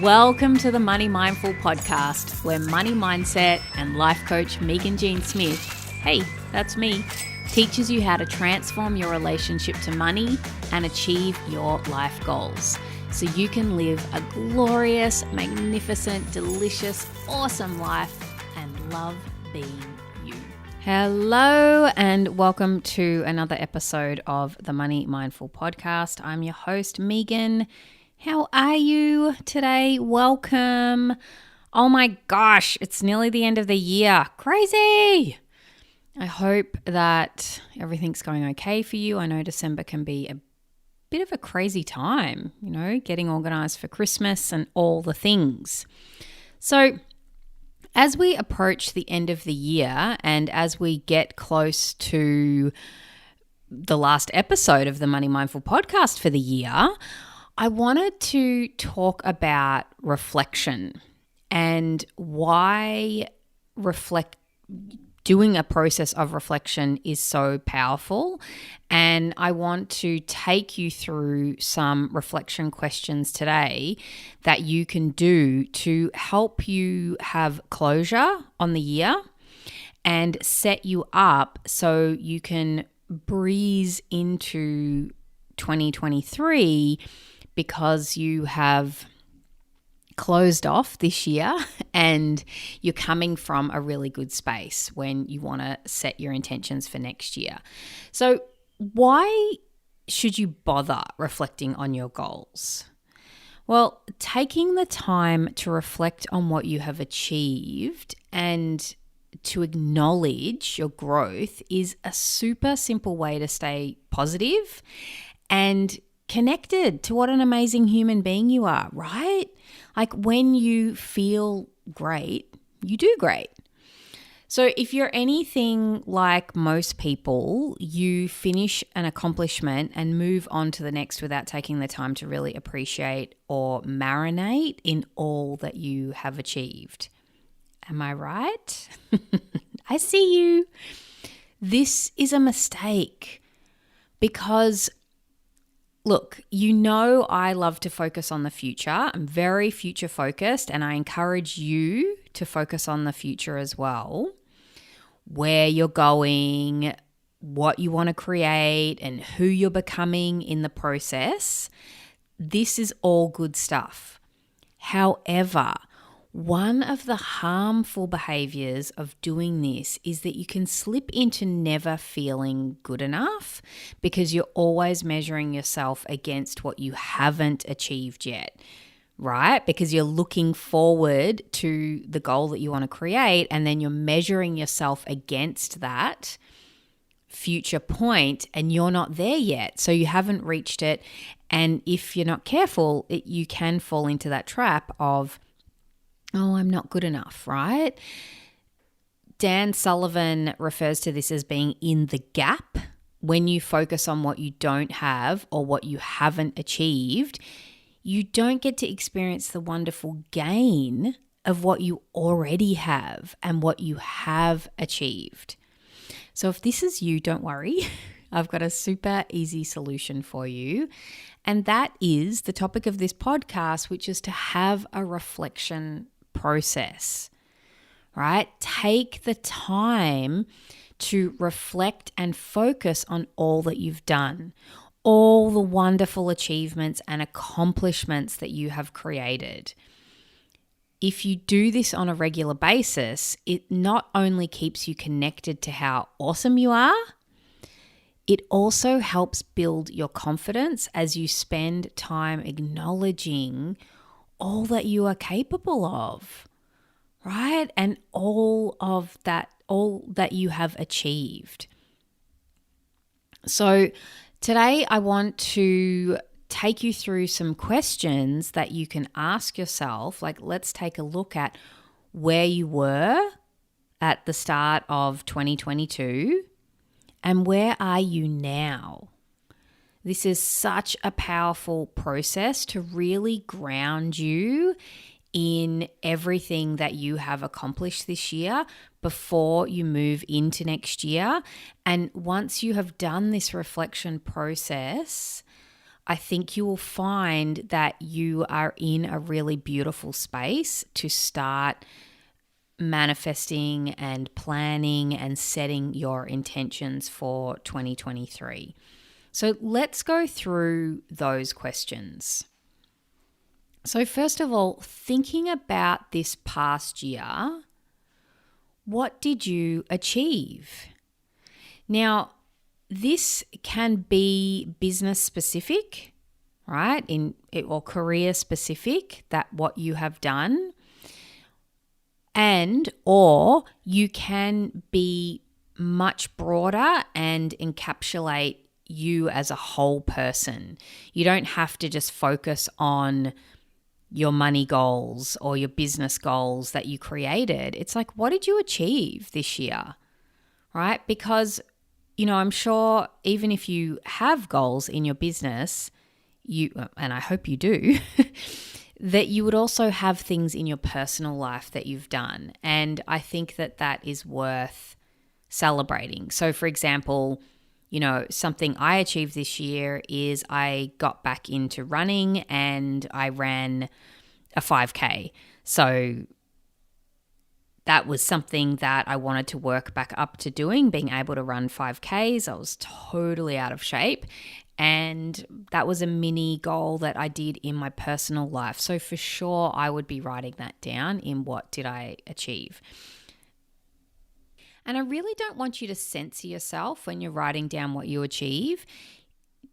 Welcome to the Money Mindful podcast, where money mindset and life coach Meaghan Jean Smith, hey, that's me, teaches you how to transform your relationship to money and achieve your life goals so you can live a glorious, magnificent, delicious, awesome life and love being you. Hello and welcome to another episode of the Money Mindful podcast. I'm your host, Meaghan. How are you today? Welcome. Oh my gosh, it's nearly the end of the year. Crazy. I hope that everything's going okay for you. I know December can be a bit of a crazy time, getting organized for Christmas and all the things. So as we approach the end of the year and as we get close to the last episode of the Money Mindful podcast for the year, I wanted to talk about reflection and why doing a process of reflection is so powerful. And I want to take you through some reflection questions today that you can do to help you have closure on the year and set you up so you can breeze into 2023 because you have closed off this year and you're coming from a really good space when you want to set your intentions for next year. So why should you bother reflecting on your goals? Well, taking the time to reflect on what you have achieved and to acknowledge your growth is a super simple way to stay positive and connected to what an amazing human being you are, right? Like when you feel great, you do great. So if you're anything like most people, you finish an accomplishment and move on to the next without taking the time to really appreciate or marinate in all that you have achieved. Am I right? I see you. This is a mistake because look, I love to focus on the future. I'm very future focused and I encourage you to focus on the future as well. Where you're going, what you want to create and who you're becoming in the process. This is all good stuff. However, one of the harmful behaviors of doing this is that you can slip into never feeling good enough because you're always measuring yourself against what you haven't achieved yet, right? Because you're looking forward to the goal that you want to create and then you're measuring yourself against that future point and you're not there yet. So you haven't reached it. And if you're not careful, you can fall into that trap of, oh, I'm not good enough, right? Dan Sullivan refers to this as being in the gap. When you focus on what you don't have or what you haven't achieved, you don't get to experience the wonderful gain of what you already have and what you have achieved. So if this is you, don't worry. I've got a super easy solution for you. And that is the topic of this podcast, which is to have a reflection process, right? Take the time to reflect and focus on all that you've done, all the wonderful achievements and accomplishments that you have created. If you do this on a regular basis, it not only keeps you connected to how awesome you are, it also helps build your confidence as you spend time acknowledging all that you are capable of, right? And all that you have achieved. So today I want to take you through some questions that you can ask yourself. Like, let's take a look at where you were at the start of 2022 and where are you now? This is such a powerful process to really ground you in everything that you have accomplished this year before you move into next year. And once you have done this reflection process, I think you will find that you are in a really beautiful space to start manifesting and planning and setting your intentions for 2023. So let's go through those questions. So first of all, thinking about this past year, what did you achieve? Now, this can be business specific, right? Or career specific, that what you have done. Or you can be much broader and encapsulate you as a whole person. You don't have to just focus on your money goals or your business goals that you created. It's like, what did you achieve this year, right? Because, I'm sure even if you have goals in your business, and I hope you do, that you would also have things in your personal life that you've done. And I think that is worth celebrating. So for example, something I achieved this year is I got back into running and I ran a 5K. So that was something that I wanted to work back up to doing, being able to run 5Ks. I was totally out of shape. And that was a mini goal that I did in my personal life. So for sure, I would be writing that down in what did I achieve. And I really don't want you to censor yourself when you're writing down what you achieve.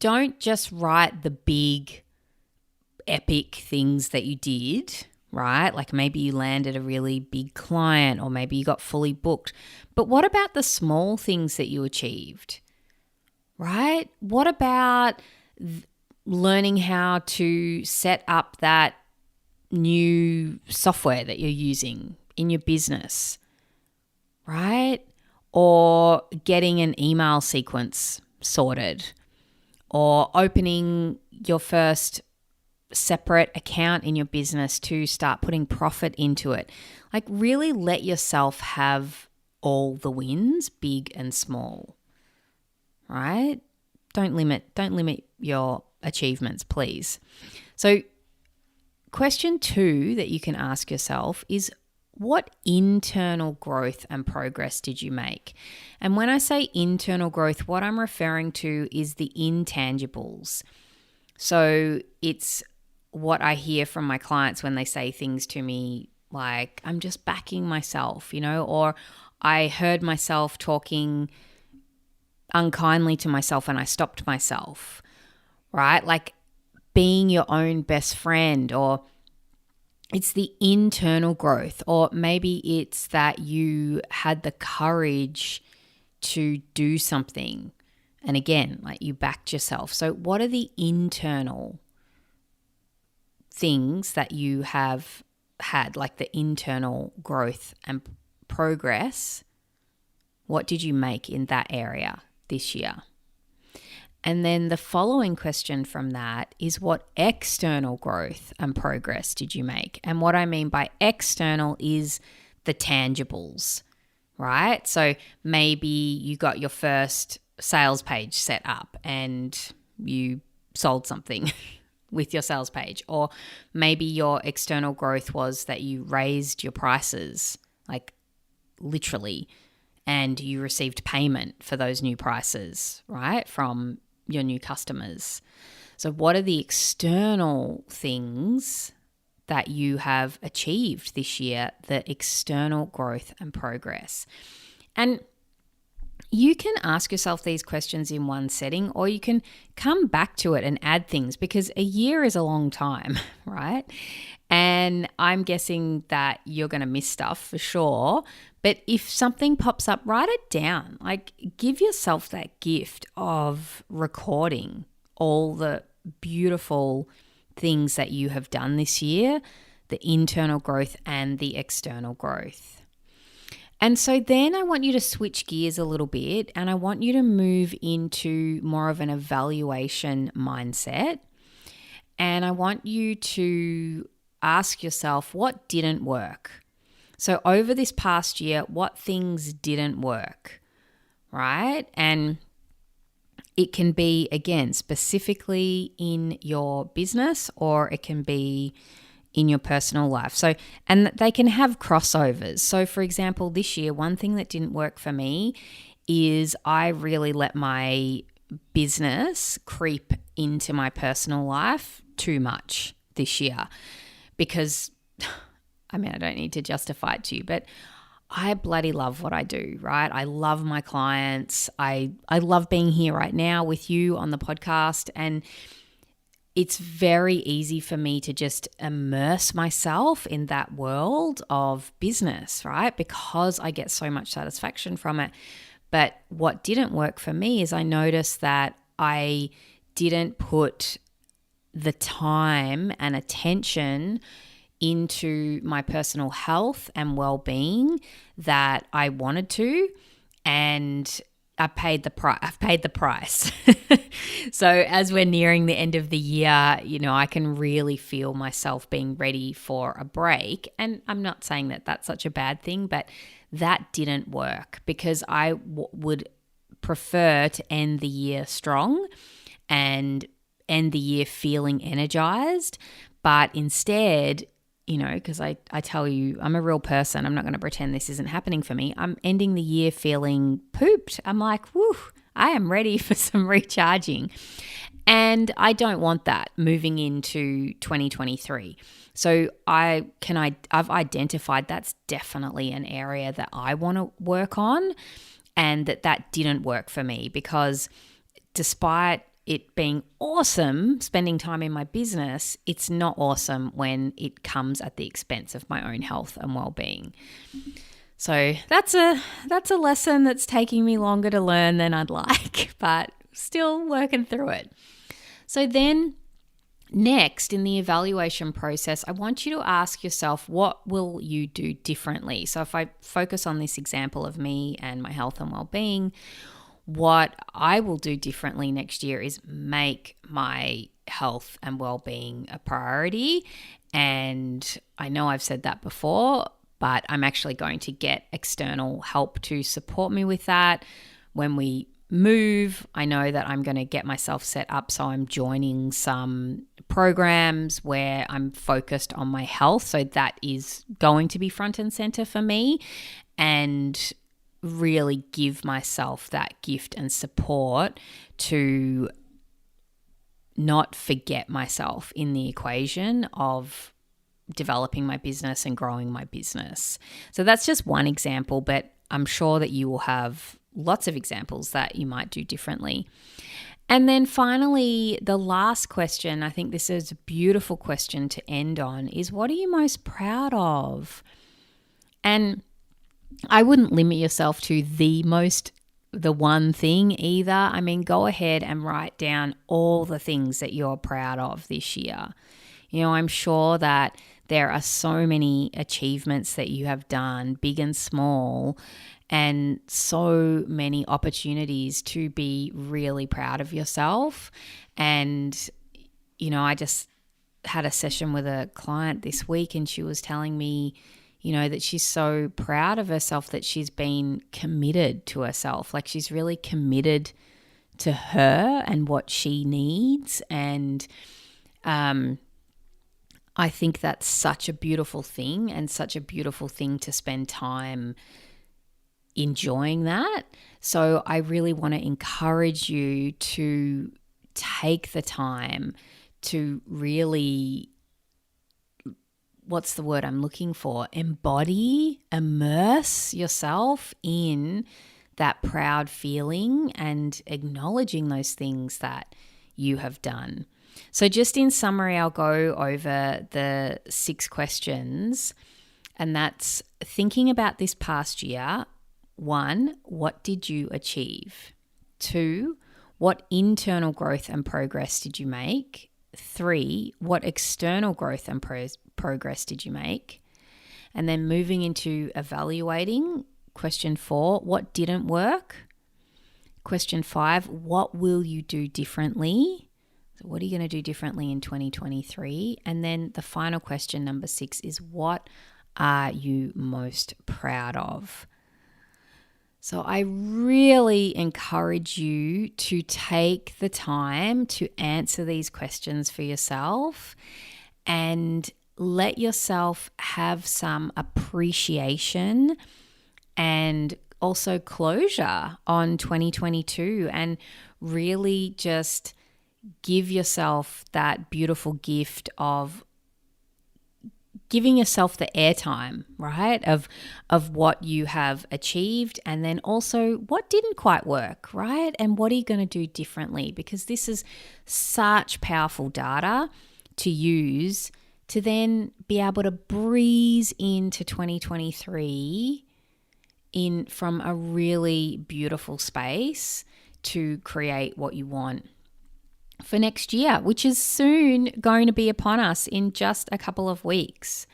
Don't just write the big, epic things that you did, right? Like maybe you landed a really big client or maybe you got fully booked. But what about the small things that you achieved? Right? What about learning how to set up that new software that you're using in your business, right? Or getting an email sequence sorted, or opening your first separate account in your business to start putting profit into it. Like really let yourself have all the wins, big and small. Right? Don't limit your achievements, please. So question 2 that you can ask yourself is, what internal growth and progress did you make? And when I say internal growth, what I'm referring to is the intangibles. So it's what I hear from my clients when they say things to me like, I'm just backing myself, or I heard myself talking unkindly to myself and I stopped myself, right? Like being your own best friend, or it's the internal growth, or maybe it's that you had the courage to do something. And again, like you backed yourself. So what are the internal things that you have had, like the internal growth and progress? What did you make in that area this year? And then the following question from that is, what external growth and progress did you make? And what I mean by external is the tangibles, right? So maybe you got your first sales page set up and you sold something with your sales page. Or maybe your external growth was that you raised your prices, like literally, and you received payment for those new prices, right, from your new customers. So what are the external things that you have achieved this year, the external growth and progress? And you can ask yourself these questions in one setting, or you can come back to it and add things, because a year is a long time, right? And I'm guessing that you're going to miss stuff for sure. But if something pops up, write it down. Like, give yourself that gift of recording all the beautiful things that you have done this year, the internal growth and the external growth. And so then I want you to switch gears a little bit, and I want you to move into more of an evaluation mindset. And I want you to ask yourself, what didn't work? So over this past year, what things didn't work, right? And it can be, again, specifically in your business, or it can be in your personal life. So, and they can have crossovers. So for example, this year, one thing that didn't work for me is I really let my business creep into my personal life too much this year, because I mean, I don't need to justify it to you, but I bloody love what I do, right? I love my clients. I love being here right now with you on the podcast, and it's very easy for me to just immerse myself in that world of business, right? Because I get so much satisfaction from it. But what didn't work for me is I noticed that I didn't put the time and attention into my personal health and well-being that I wanted to, and I've paid the price. So as we're nearing the end of the year, I can really feel myself being ready for a break. And I'm not saying that that's such a bad thing, but that didn't work, because I would prefer to end the year strong and end the year feeling energized. But instead, because I tell you, I'm a real person. I'm not going to pretend this isn't happening for me. I'm ending the year feeling pooped. I'm like, whew, I am ready for some recharging. And I don't want that moving into 2023. So I've identified that's definitely an area that I want to work on, and that didn't work for me, because despite it being awesome spending time in my business, it's not awesome when it comes at the expense of my own health and well-being. So that's a lesson that's taking me longer to learn than I'd like, but still working through it. So then next, in the evaluation process, I want you to ask yourself, what will you do differently? So if I focus on this example of me and my health and well-being, what I will do differently next year is make my health and well-being a priority. And I know I've said that before, but I'm actually going to get external help to support me with that. When we move, I know that I'm going to get myself set up, so I'm joining some programs where I'm focused on my health. So that is going to be front and center for me, and really give myself that gift and support to not forget myself in the equation of developing my business and growing my business. So that's just one example, but I'm sure that you will have lots of examples that you might do differently. And then finally, the last question, I think this is a beautiful question to end on, is what are you most proud of? And I wouldn't limit yourself to the one thing either. I mean, go ahead and write down all the things that you're proud of this year. I'm sure that there are so many achievements that you have done, big and small, and so many opportunities to be really proud of yourself. And, I just had a session with a client this week, and she was telling me, that she's so proud of herself that she's been committed to herself. Like, she's really committed to her and what she needs. And I think that's such a beautiful thing, and such a beautiful thing to spend time enjoying that. So I really want to encourage you to take the time to really, what's the word I'm looking for? Immerse yourself in that proud feeling and acknowledging those things that you have done. So just in summary, I'll go over the 6 questions, and that's thinking about this past year. 1, what did you achieve? 2, what internal growth and progress did you make? 3, what external growth and progress did you make? And then moving into evaluating, question 4, what didn't work? Question 5, what will you do differently? So what are you going to do differently in 2023? And then the final question, number 6, is what are you most proud of? So I really encourage you to take the time to answer these questions for yourself and let yourself have some appreciation and also closure on 2022, and really just give yourself that beautiful gift of giving yourself the airtime, right? Of what you have achieved, and then also what didn't quite work, right? And what are you going to do differently? Because this is such powerful data to use to then be able to breeze into 2023 from a really beautiful space to create what you want for next year, which is soon going to be upon us in just a couple of weeks.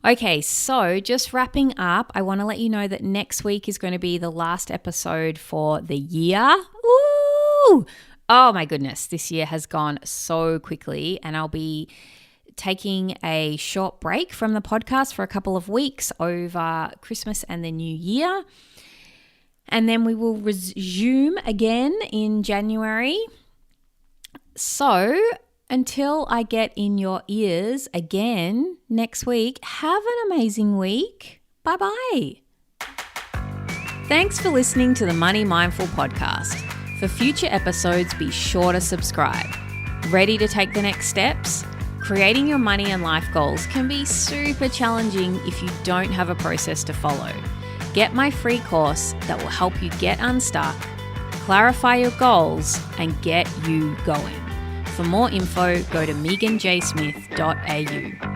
Okay, so just wrapping up, I want to let you know that next week is going to be the last episode for the year. Ooh! Oh my goodness, this year has gone so quickly, and I'll be taking a short break from the podcast for a couple of weeks over Christmas and the New Year. And then we will resume again in January. So until I get in your ears again next week, have an amazing week. Bye-bye. Thanks for listening to the Money Mindful podcast. For future episodes, be sure to subscribe. Ready to take the next steps? Creating your money and life goals can be super challenging if you don't have a process to follow. Get my free course that will help you get unstuck, clarify your goals, and get you going. For more info, go to meaghanjsmith.au.